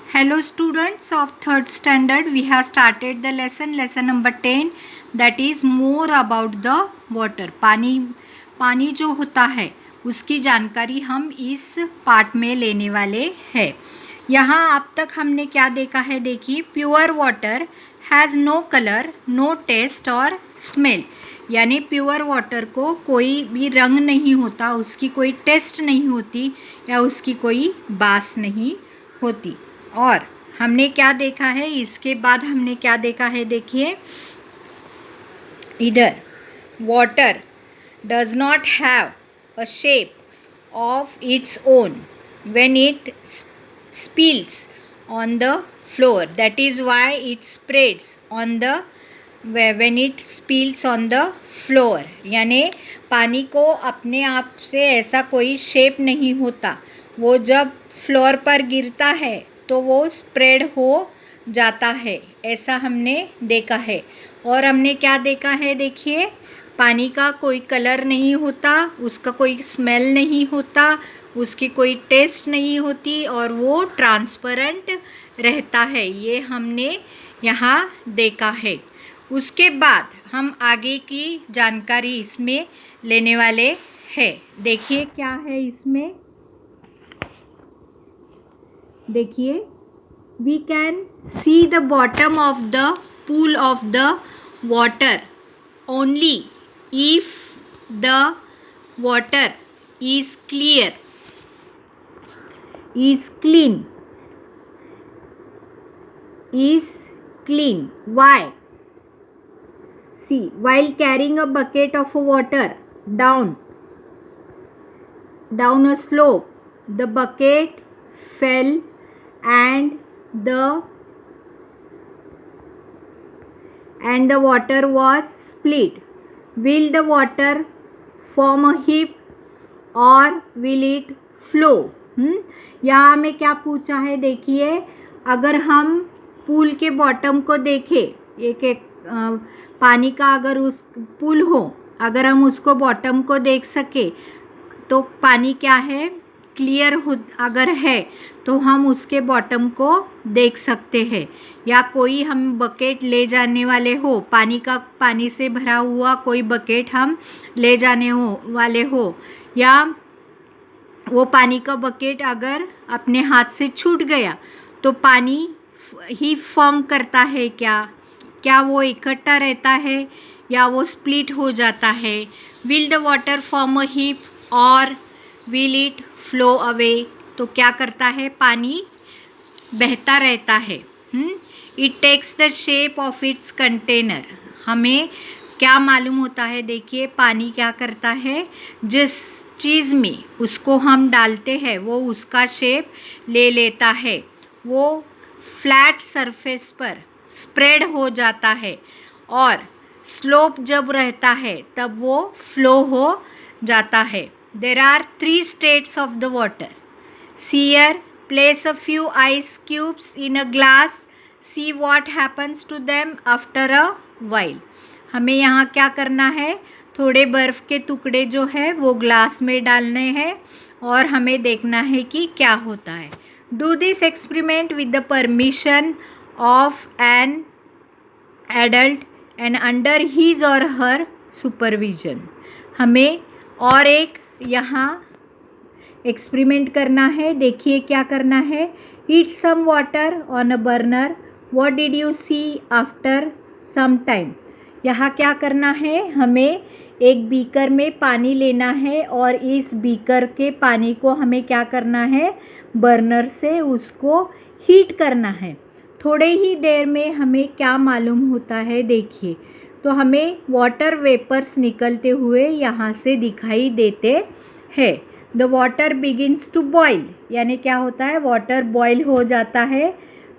Hello students of third standard, we have started the lesson number 10, that is more about the water. पानी जो होता है उसकी जानकारी हम इस पार्ट में लेने वाले हैं. यहाँ अब तक हमने क्या देखा है, देखिए. Pure water has no colour, no taste or smell. यानी प्योर वाटर को कोई भी रंग नहीं होता, उसकी कोई टेस्ट नहीं होती या उसकी कोई बास नहीं होती. और हमने क्या देखा है, इसके बाद हमने क्या देखा है, देखिए इधर. Water does not have a shape of its own when it spills on the floor. That is why it spreads on the when it spills on the floor. यानी पानी को अपने आप से ऐसा कोई शेप नहीं होता, वो जब फ्लोर पर गिरता है तो वो स्प्रेड हो जाता है, ऐसा हमने देखा है. और हमने क्या देखा है, देखिए पानी का कोई कलर नहीं होता, उसका कोई स्मेल नहीं होता, उसकी कोई टेस्ट नहीं होती और वो ट्रांसपेरेंट रहता है. ये हमने यहाँ देखा है. उसके बाद हम आगे की जानकारी इसमें लेने वाले हैं. देखिए क्या है इसमें, देखिए. We can see the bottom of the pool of the water only if the water is clear, is clean. Why? See, while carrying a bucket of water down a slope, the bucket fell and the water was split. Will the water form a heap or will it flow? यहाँ हमें क्या पूछा है, देखिए. अगर हम pool के bottom को देखें, एक पानी का अगर उस पूल हो, अगर हम उसको बॉटम को देख सके तो पानी क्या है, क्लियर हो अगर है तो हम उसके बॉटम को देख सकते हैं. या कोई हम बकेट ले जाने वाले हो, पानी से भरा हुआ कोई बकेट हम ले जाने वाले हो, या वो पानी का बकेट अगर अपने हाथ से छूट गया तो पानी ही फॉर्म करता है, क्या वो इकट्ठा रहता है या वो स्प्लिट हो जाता है. Will the water form a heap or will it flow away. तो क्या करता है, पानी बहता रहता है. It takes the shape of its container. हमें क्या मालूम होता है, देखिए पानी क्या करता है, जिस चीज़ में उसको हम डालते हैं वो उसका शेप ले लेता है. वो फ्लैट सरफेस पर स्प्रेड हो जाता है और स्लोप जब रहता है तब वो फ्लो हो जाता है. There are 3 states of the water. See here, place a few ice cubes in a glass. See what happens to them after a while. हमें यहाँ क्या करना है, थोड़े बर्फ़ के टुकड़े जो है वो ग्लास में डालने हैं और हमें देखना है कि क्या होता है. Do this experiment with the permission of an adult and under his or her supervision. हमें और एक यहाँ एक्सपेरिमेंट करना है. देखिए क्या करना है. Heat some water on a burner. What did you see after some time. यहाँ क्या करना है, हमें एक बीकर में पानी लेना है और इस बीकर के पानी को हमें क्या करना है, बर्नर से उसको हीट करना है. थोड़े ही देर में हमें क्या मालूम होता है, देखिए. तो हमें वाटर वेपर्स निकलते हुए यहाँ से दिखाई देते हैं. The water begins to boil. यानी क्या होता है, वाटर बॉयल हो जाता है.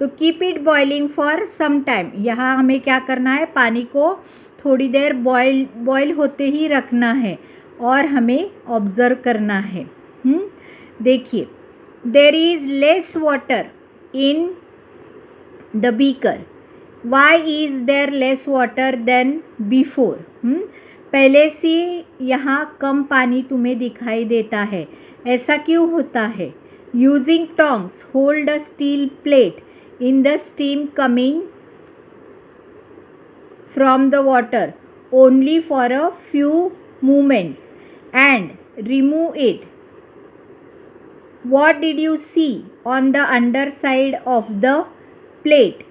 तो keep it boiling for some time. यहाँ हमें क्या करना है, पानी को थोड़ी देर बॉयल होते ही रखना है और हमें ऑब्ज़र्व करना है. देखिए, there is less water in the beaker. Why is there less water than before. पहले से यहाँ कम पानी तुम्हें दिखाई देता है, ऐसा क्यों होता है. Using tongs, hold a steel plate in the steam coming from the water only for a few moments and remove it. What did you see on the underside of the plate?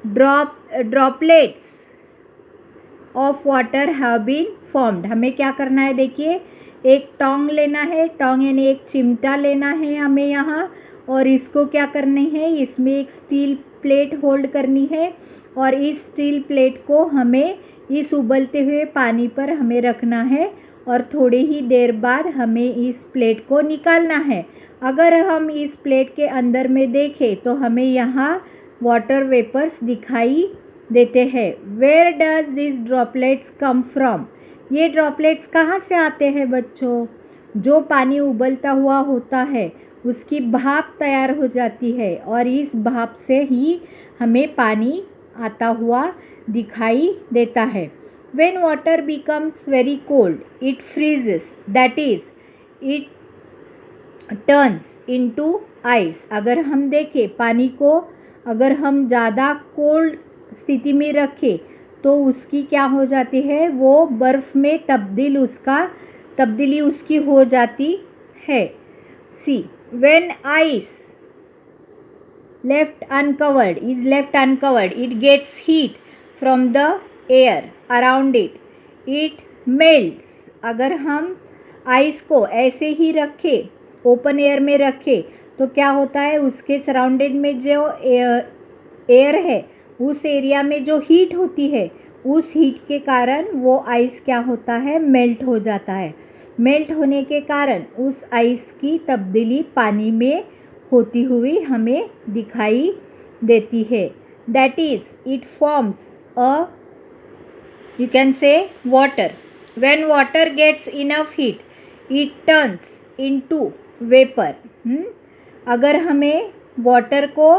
Droplets of water have been formed. हमें क्या करना है, देखिए एक टोंग लेना है, टोंग यानी एक चिमटा लेना है हमें यहाँ, और इसको क्या करनी है, इसमें एक स्टील प्लेट होल्ड करनी है और इस स्टील प्लेट को हमें इस उबलते हुए पानी पर हमें रखना है और थोड़ी ही देर बाद हमें इस प्लेट को निकालना है. अगर हम इस प्लेट के अंदर में देखें तो हमें यहाँ वाटर वेपर्स दिखाई देते हैं. Where does this droplets come from? ये ड्रॉपलेट्स कहाँ से आते हैं बच्चों? जो पानी उबलता हुआ होता है उसकी भाप तैयार हो जाती है और इस भाप से ही हमें पानी आता हुआ दिखाई देता है. When water becomes very cold, it freezes. That is, it turns into ice. अगर हम देखें पानी को, अगर हम ज़्यादा कोल्ड स्थिति में रखें तो उसकी क्या हो जाती है, वो बर्फ़ में तब्दीली उसकी हो जाती है. See, when ice left uncovered, it gets heat from the air around it. It melts. अगर हम आइस को ऐसे ही रखें, ओपन एयर में रखें, तो क्या होता है, उसके सराउंडेड में जो एयर है उस एरिया में जो हीट होती है उस हीट के कारण वो आइस क्या होता है, मेल्ट हो जाता है. मेल्ट होने के कारण उस आइस की तब्दीली पानी में होती हुई हमें दिखाई देती है. That is, it forms a, you can say, water. When water gets enough heat, it turns into vapor. अगर हमें वाटर को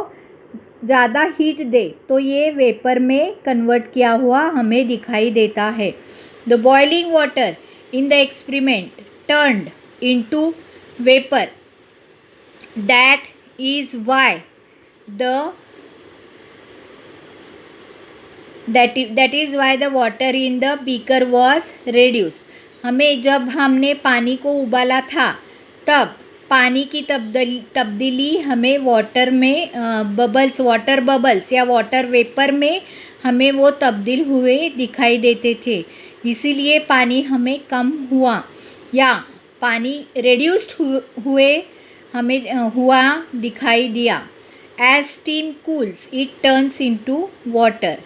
ज़्यादा हीट दे तो ये वेपर में कन्वर्ट किया हुआ हमें दिखाई देता है. The boiling water in the experiment turned into vapor. That is why the water in the beaker was reduced. हमें जब हमने पानी को उबाला था तब पानी की तब्दीली हमें वाटर बबल्स या वाटर वेपर में हमें वो तब्दील हुए दिखाई देते थे. इसीलिए पानी हमें कम हुआ या पानी रेड्यूस्ड हुए हमें हुआ दिखाई दिया. As steam cools it turns into water.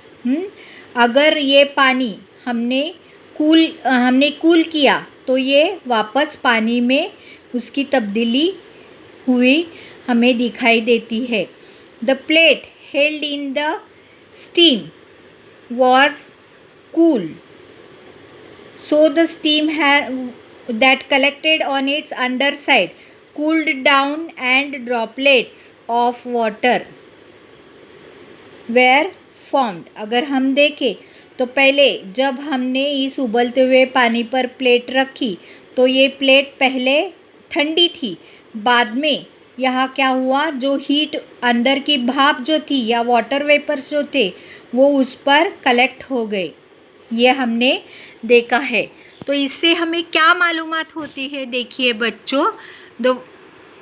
अगर ये पानी हमने कूल किया तो ये वापस पानी में उसकी तब्दीली हुई हमें दिखाई देती है. The plate held in the steam was cool, so the steam that collected on its underside cooled down and droplets of water were formed. अगर हम देखें तो पहले जब हमने इस उबलते हुए पानी पर प्लेट रखी तो ये प्लेट पहले ठंडी थी, बाद में यहाँ क्या हुआ, जो हीट अंदर की भाप जो थी या वाटर वेपर्स जो थे वो उस पर कलेक्ट हो गए, ये हमने देखा है. तो इससे हमें क्या मालूमात होती है, देखिए बच्चों, द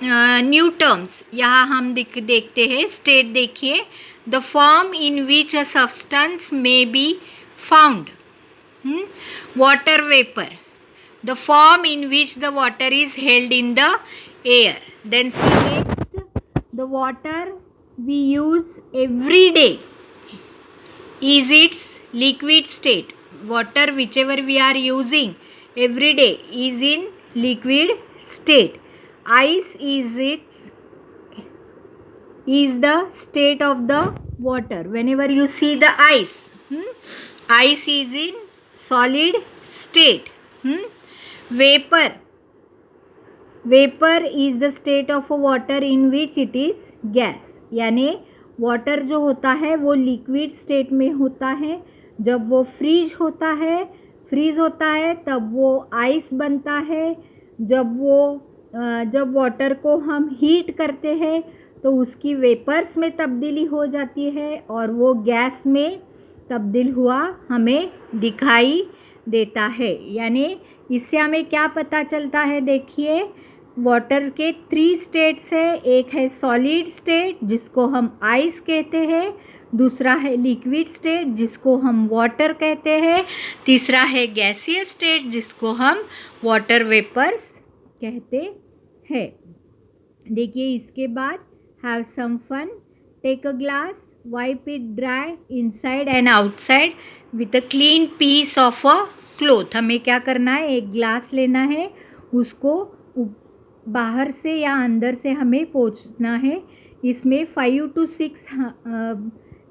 न्यू टर्म्स यहाँ हम देखते हैं. स्टेट देखिए, the form in which a substance may be found, water vapour, the form in which the water is held in the air. Then next, the water we use every day is its liquid state. Water whichever we are using every day is in liquid state. Ice is the state of the water. Whenever you see the ice, ice is in solid state. Vapor is the state of a water in which it is gas. यानी water जो होता है वो liquid state में होता है. जब वो फ्रीज होता है तब वो आइस बनता है. जब वो जब वाटर को हम हीट करते हैं तो उसकी वेपर्स में तब्दीली हो जाती है और वो गैस में तब्दील हुआ हमें दिखाई देता है। यानी इससे हमें क्या पता चलता है, देखिए वाटर के 3 स्टेट्स है। एक है सॉलिड स्टेट जिसको हम आइस कहते हैं, दूसरा है लिक्विड स्टेट जिसको हम वाटर कहते हैं, तीसरा है गैसियस स्टेट जिसको हम वाटर वेपर्स कहते हैं। देखिए इसके बाद have some fun, take a glass, wipe it dry inside and outside with a clean piece of a cloth. हमें क्या करना है, एक ग्लास लेना है, उसको बाहर से या अंदर से हमें पोंछना है। इसमें 5 to 6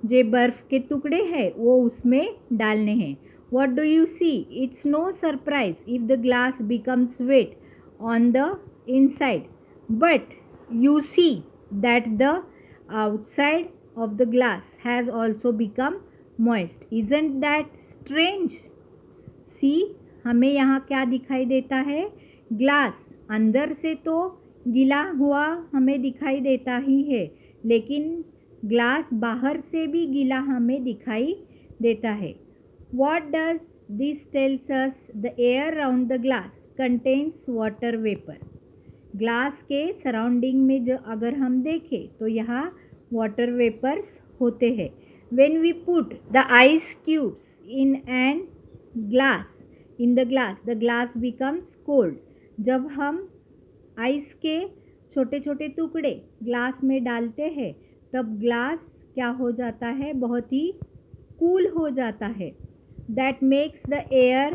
जो बर्फ़ के टुकड़े हैं वो उसमें डालने हैं। What do you see? It's no surprise if the glass becomes wet on the inside, but you see that the outside of the glass has also become moist. Isn't that strange? See, हमें यहाँ क्या दिखाई देता है, glass अंदर से तो गीला हुआ हमें दिखाई देता ही है, लेकिन ग्लास बाहर से भी गीला हमें दिखाई देता है। What does this tells us? The air around the glass contains water vapor. Glass के सराउंडिंग में जो अगर हम देखें तो यहाँ वाटर वेपर्स होते हैं। When we put the ice cubes in the glass becomes cold. जब हम आइस के छोटे छोटे टुकड़े ग्लास में डालते हैं तब ग्लास क्या हो जाता है, बहुत ही कूल हो जाता है। That makes the air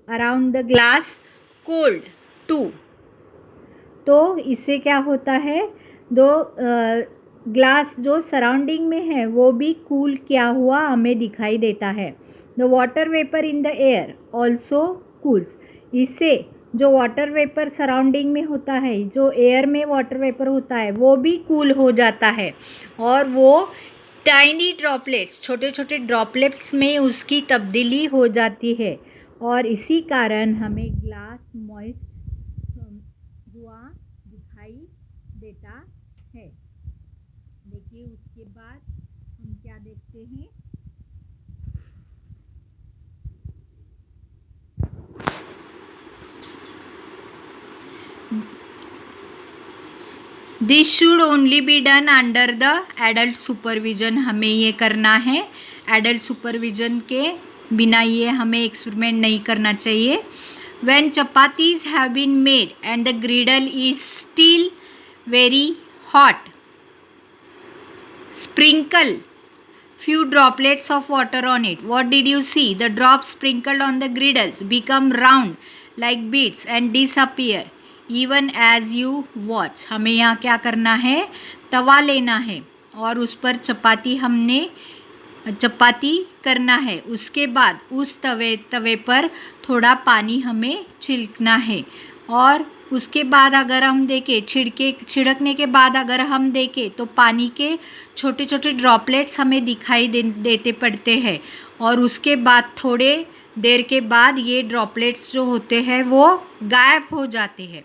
around the glass cold too. तो इससे क्या होता है, ग्लास जो सराउंडिंग में है वो भी कूल क्या हुआ हमें दिखाई देता है। The water vapour in the air also cools. इससे जो वाटर वेपर सराउंडिंग में होता है, जो एयर में वाटर वेपर होता है वो भी कूल हो जाता है और वो टाइनी ड्रॉपलेट्स, छोटे छोटे ड्रॉपलेट्स में उसकी तब्दीली हो जाती है और इसी कारण हमें ग्लास मॉइस्ट हुआ दिखाई देता है। देखिए उसके बाद हम क्या देखते हैं, this should only be done under the adult supervision. हमें ये करना है, एडल्ट सुपरविजन के बिना ये हमें एक्सपेरिमेंट नहीं करना चाहिए। When chapatis have been made and the griddle is still very hot, sprinkle few droplets of water on it. What did you see? The drops sprinkled on the griddles become round like beads and disappear even as you watch. हमें यहाँ क्या करना है, तवा लेना है और उस पर चपाती करना है। उसके बाद उस तवे पर थोड़ा पानी हमें छिड़कना है और उसके बाद अगर हम देखें, छिड़कने के बाद अगर हम देखें तो पानी के छोटे छोटे ड्रॉपलेट्स हमें दिखाई देते पड़ते हैं और उसके बाद थोड़े देर के बाद ये ड्रॉपलेट्स जो होते हैं वो गायब हो जाते हैं।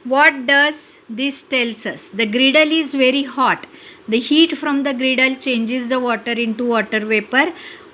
What does this tells us? The griddle is very hot. The heat from the griddle changes the water into water vapor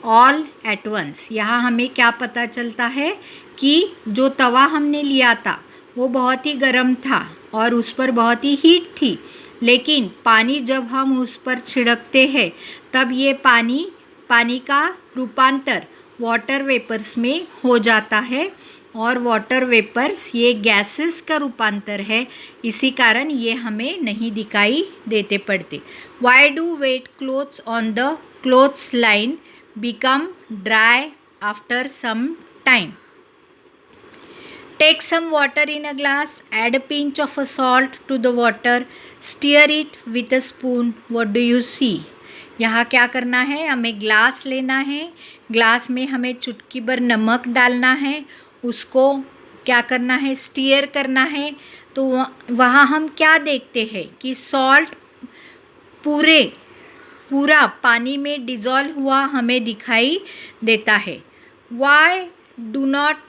all at once. यहाँ हमें क्या पता चलता है कि जो तवा हमने लिया था वो बहुत ही गर्म था और उस पर बहुत ही हीट थी, लेकिन पानी जब हम उस पर छिड़कते हैं तब ये पानी का रूपांतर वाटर वेपर्स में हो जाता है और वाटर वेपर्स ये गैसेस का रूपांतर है, इसी कारण ये हमें नहीं दिखाई देते पड़ते। Why do wet clothes on the clothes line become dry after some time? Take some water in a glass, add a pinch of salt to the water, stir it with a spoon. What do you see? यहाँ क्या करना है, हमें glass लेना है, glass में हमें चुटकी भर नमक डालना है, उसको क्या करना है, स्टीयर करना है। तो वहाँ हम क्या देखते हैं कि सॉल्ट पूरा पानी में डिज़ोल्व हुआ हमें दिखाई देता है। Why do not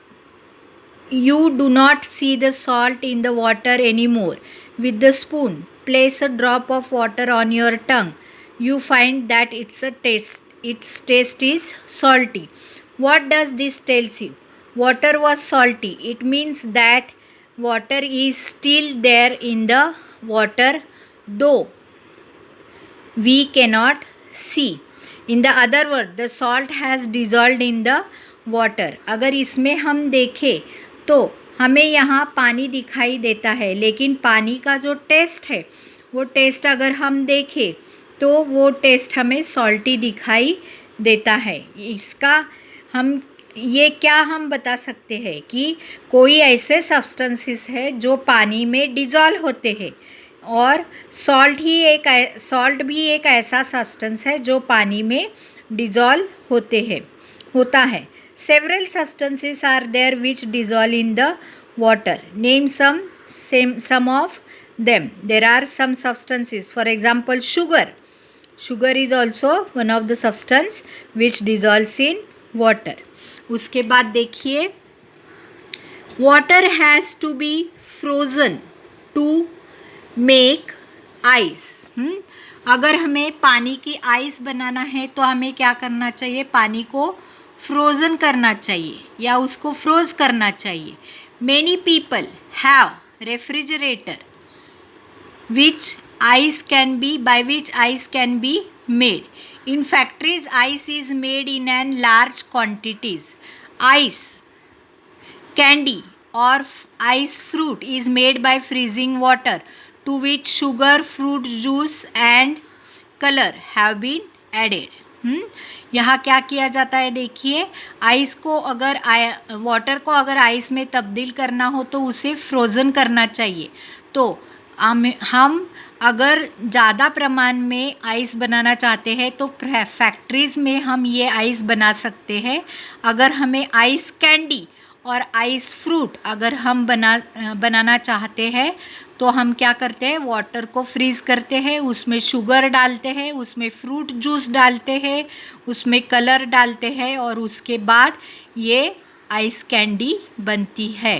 You do not see the salt in the water anymore. With the spoon, place a drop of water on your tongue. You find that its taste is salty. What does this tells you? Water was salty. It means that water is still there in the water, though we cannot see. In the other word, the salt has dissolved in the water. अगर इसमें हम देखें तो हमें यहाँ पानी दिखाई देता है, लेकिन पानी का जो टेस्ट है वो टेस्ट अगर हम देखें तो वो टेस्ट हमें सॉल्टी दिखाई देता है. इसका हम ये क्या हम बता सकते हैं कि कोई ऐसे सब्सटेंसेस है जो पानी में डिज़ोल्व होते हैं, और सॉल्ट भी एक ऐसा सब्सटेंस है जो पानी में डिज़ोल्व होता है. Several substances are there which dissolve in the water. Name some of them. There are some substances. For example, sugar. Sugar is also one of the substance which dissolves in water. उसके बाद देखिए, water has to be frozen to make ice. अगर हमें पानी की ice बनाना है तो हमें क्या करना चाहिए? पानी को फ्रोज़न करना चाहिए या उसको फ्रोज़ करना चाहिए. Many people have refrigerator by which ice can be made. In factories, ice is made in large quantities. Ice candy or ice fruit is made by freezing water to which sugar, fruit juice and color have been added. यहाँ क्या किया जाता है? देखिए, ice को अगर water को अगर आइस में तब्दील करना हो तो उसे फ्रोज़न करना चाहिए. तो हम अगर ज़्यादा प्रमाण में आइस बनाना चाहते हैं तो फैक्ट्रीज़ में हम ये आइस बना सकते हैं. अगर हमें आइस कैंडी और आइस फ्रूट अगर हम बनाना चाहते हैं तो हम क्या करते हैं? वाटर को फ्रीज़ करते हैं, उसमें शुगर डालते हैं, उसमें फ्रूट जूस डालते हैं, उसमें कलर डालते हैं और उसके बाद ये आइस कैंडी बनती है.